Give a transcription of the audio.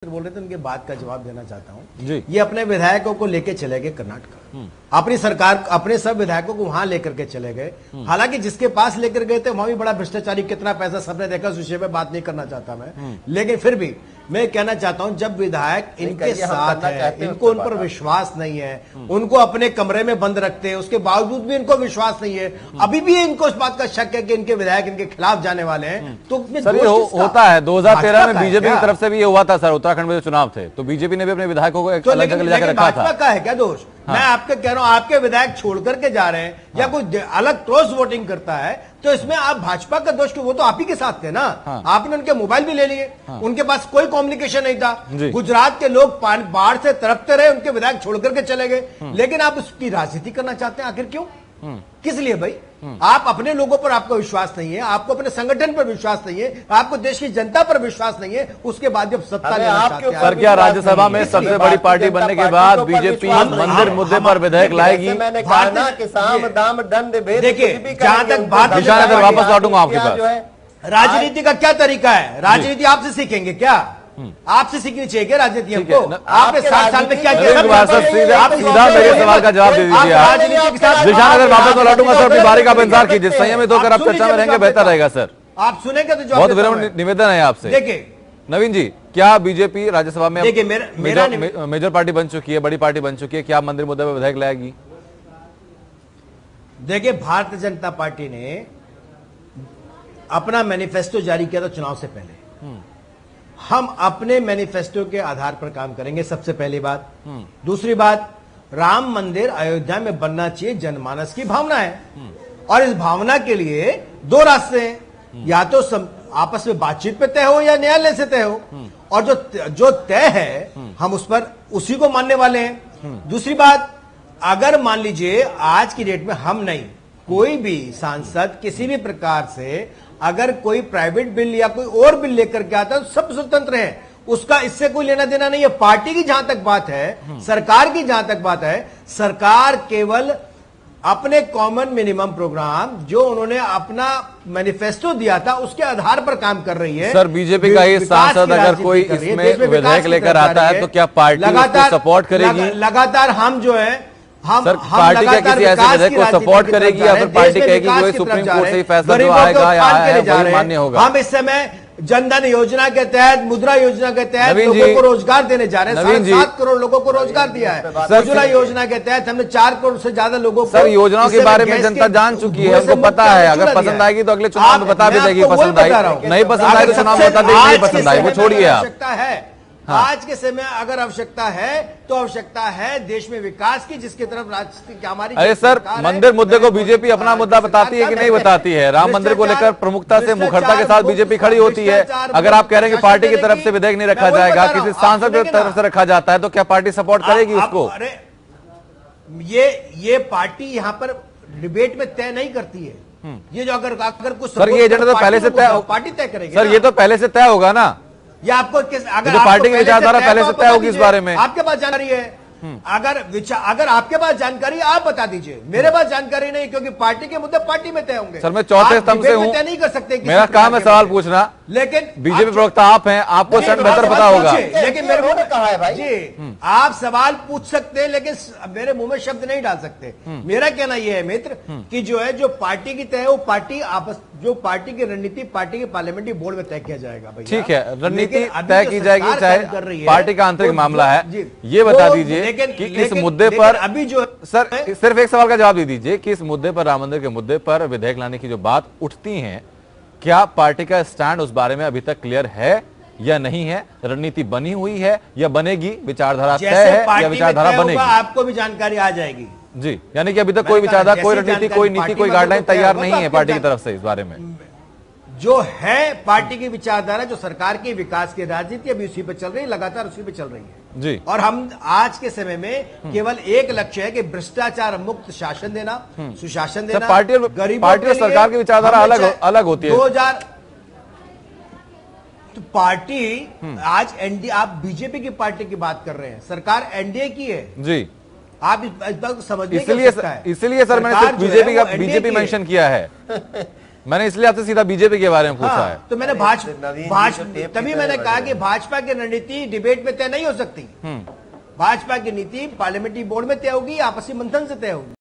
बोल रहे थे उनके बात का जवाब देना चाहता हूं जी। ये अपने विधायकों को लेके चले गए कर्नाटक, अपनी सरकार अपने सब विधायकों को वहां लेकर के चले गए। हालांकि जिसके पास लेकर गए थे वहां भी बड़ा भ्रष्टाचारी, कितना पैसा सबने देखा, उस विषय में बात नहीं करना चाहता मैं, लेकिन फिर भी मैं कहना चाहता हूं जब विधायक इनके साथ है, इनको उन पर विश्वास नहीं है, उनको अपने कमरे में बंद रखते हैं, उसके बावजूद भी इनको विश्वास नहीं है, अभी भी इनको इस बात का शक है कि इनके विधायक इनके खिलाफ जाने वाले हैं, तो सर ये होता है। 2013 में बीजेपी की तरफ से भी ये हुआ था सर, उत्तराखंड में जो चुनाव थे तो बीजेपी ने भी अपने विधायकों को एक अलग जगह ले जाकर रखा था। भाजपा का है क्या दोष? मैं आपके कह रहा हूं आपके विधायक छोड़ करके जा रहे हैं या कोई अलग क्रॉस वोटिंग करता है तो इसमें आप भाजपा का दोष, वो तो आप ही के साथ थे ना। आपने उनके मोबाइल भी ले लिए, उनके पास कोई कम्युनिकेशन नहीं था। गुजरात के लोग बाढ़ से तड़पते रहे, उनके विधायक छोड़ करके चले गए, लेकिन आप उसकी राजनीति करना चाहते हैं, आखिर क्यों? किस लिए भाई? आप अपने लोगों पर आपको विश्वास नहीं है, आपको अपने संगठन पर विश्वास नहीं है, आपको देश की जनता पर विश्वास नहीं है, उसके बाद जब सत्ता लेना चाहते हैं। सर क्या राज्यसभा में सबसे बड़ी पार्टी बनने के बाद बीजेपी मंदिर मुद्दे पर विधेयक लाएगी? मैंने कहा ना कि साम दाम दंड भेद, देखिए जहां तक बात, वापस लौटूंगा आपके पास। राजनीति का क्या तरीका है? राजनीति आपसे सीखेंगे क्या? आपसे सीखनी चाहिए क्या राजनीति हमको? आपने 7 साल में क्या किया? सीधा मेरे सवाल का जवाब दे दीजिए। राजनीति के साथ अगर वापस में लौटूंगा सर, अपनी बारी का इंतजार कीजिए, संयमित होकर आप चर्चा में रहेंगे, बेहतर रहेगा सर। आप सुनेंगे तो बहुत विनम्र निवेदन है आपसे। देखिए नवीन जी, क्या बीजेपी राज्यसभा में देखिए मेजर पार्टी बन चुकी है, बड़ी पार्टी बन चुकी है, क्या मंदिर मुद्दे पर विधेयक लाएगी? देखिए भारतीय जनता पार्टी ने अपना मैनिफेस्टो जारी किया था चुनाव से पहले। हम अपने मैनिफेस्टो के आधार पर काम करेंगे, सबसे पहली बात। दूसरी बात, राम मंदिर अयोध्या में बनना चाहिए, जनमानस की भावना है, और इस भावना के लिए 2 रास्ते हैं, या तो आपस में बातचीत पे तय हो या न्यायालय से तय हो, और जो तय है हम उस पर उसी को मानने वाले हैं। दूसरी बात, अगर मान लीजिए आज की डेट में हम नहीं, कोई भी सांसद किसी भी प्रकार से अगर कोई प्राइवेट बिल या कोई और बिल लेकर के आता है तो सब स्वतंत्र है, उसका इससे कोई लेना देना नहीं है। पार्टी की जहां तक बात है, सरकार की जहां तक बात है, सरकार केवल अपने कॉमन मिनिमम प्रोग्राम जो उन्होंने अपना मैनिफेस्टो दिया था उसके आधार पर काम कर रही है। सर बीजेपी का ही सांसद अगर कोई इसमें विधेयक लेकर आता है तो क्या पार्टी उसको सपोर्ट करेगी? लगातार हम जो है सर पार्टी क्या किसी ऐसे विधेयक को सपोर्ट करेगी या फिर पार्टी कहेगी कि सुप्रीम कोर्ट से ही फैसला जो आएगा या वही मान्य होगा? हम इस समय जनधन योजना के तहत, मुद्रा योजना के तहत लोगों को रोजगार देने जा रहे हैं। 7 करोड़ लोगों को रोजगार दिया है। उज्ज्वला योजना के तहत हमने 4 करोड़ से ज्यादा लोगों को। सर योजनाओं के बारे में जनता जान चुकी है, उनको पता है, अगर पसंद आएगी तो अगले चुनाव में बता भी देगी पसंद आई, नहीं पसंद आई तो चुनाव में बता देगी नहीं पसंद आई, वो छोड़िए आप। आज के समय अगर आवश्यकता है तो आवश्यकता है देश में विकास की, जिसकी तरफ राजनीति हमारी। अरे सर मंदिर मुद्दे को बीजेपी अपना मुद्दा बताती है कि नहीं बताती है? राम मंदिर को लेकर प्रमुखता से मुखरता के साथ बीजेपी खड़ी होती है। अगर आप कह रहे हैं कि पार्टी की तरफ से विधेयक नहीं रखा जाएगा, किसी सांसद की तरफ से रखा जाता है, तो क्या पार्टी सपोर्ट करेगी उसको? अरे ये पार्टी यहाँ पर डिबेट में तय नहीं करती है। ये जो अगर कुछ सर ये एजेंडा तो पहले से तय, पार्टी तय करेगी सर, ये तो पहले से तय होगा ना, या आपको अगर तो पार्टी की विचारधारा पहले से तय होगी इस बारे में। आपके पास जानकारी है? अगर आपके पास जानकारी आप बता दीजिए, मेरे पास जानकारी नहीं, क्योंकि पार्टी के मुद्दे पार्टी में तय होंगे। सर मैं चौथे स्तंभ से हूं, तय नहीं कर सकते, मेरा काम है सवाल पूछना, लेकिन बीजेपी प्रवक्ता आप हैं, आपको सर बेहतर पता होगा। लेकिन मेरे मुंह में कहा है भाई जी, आप सवाल पूछ सकते हैं लेकिन मेरे मुंह में शब्द नहीं डाल सकते। मेरा कहना यह है मित्र कि जो है, जो पार्टी की तय है वो पार्टी आपस, जो पार्टी की रणनीति पार्टी के पार्लियामेंट्री बोर्ड में तय किया जाएगा। ठीक है, रणनीति तय की जाएगी, चाहे पार्टी का आंतरिक मामला है। ये बता दीजिए कि इस मुद्दे पर अभी जो सर सिर्फ एक सवाल का जवाब दे दीजिए कि इस मुद्दे पर, राम मंदिर के मुद्दे पर विधेयक लाने की जो बात उठती है, क्या पार्टी का स्टैंड उस बारे में अभी तक क्लियर है या नहीं है? रणनीति बनी हुई है या बनेगी? विचारधारा तय है या विचारधारा बनेगी? आपको भी जानकारी आ जाएगी जी, यानी कि अभी तक कोई विचारधारा, कोई रणनीति, कोई नीति, कोई गाइडलाइन तैयार नहीं है पार्टी की तरफ से इस बारे में। जो है पार्टी की विचारधारा, जो सरकार की विकास की राजनीति अभी उसी पे चल रही है, लगातार उसी पे चल रही है जी। और हम आज के समय में केवल एक लक्ष्य है कि भ्रष्टाचार मुक्त शासन देना, सुशासन देना। पार्टी और सरकार की विचारधारा अलग होती है। 2000 तो पार्टी आज एनडीए, आप बीजेपी की पार्टी की बात कर रहे हैं, सरकार एनडीए की है जी। आप इस बात को समझिए, इसलिए सर मैंने सिर्फ बीजेपी मेंशन किया है। मैंने इसलिए आपसे सीधा बीजेपी के बारे में पूछा है। तो मैंने तभी मैंने कहा कि भाजपा की रणनीति डिबेट में तय नहीं हो सकती। भाजपा की नीति पार्लियामेंट्री बोर्ड में तय होगी, आपसी मंथन से तय होगी।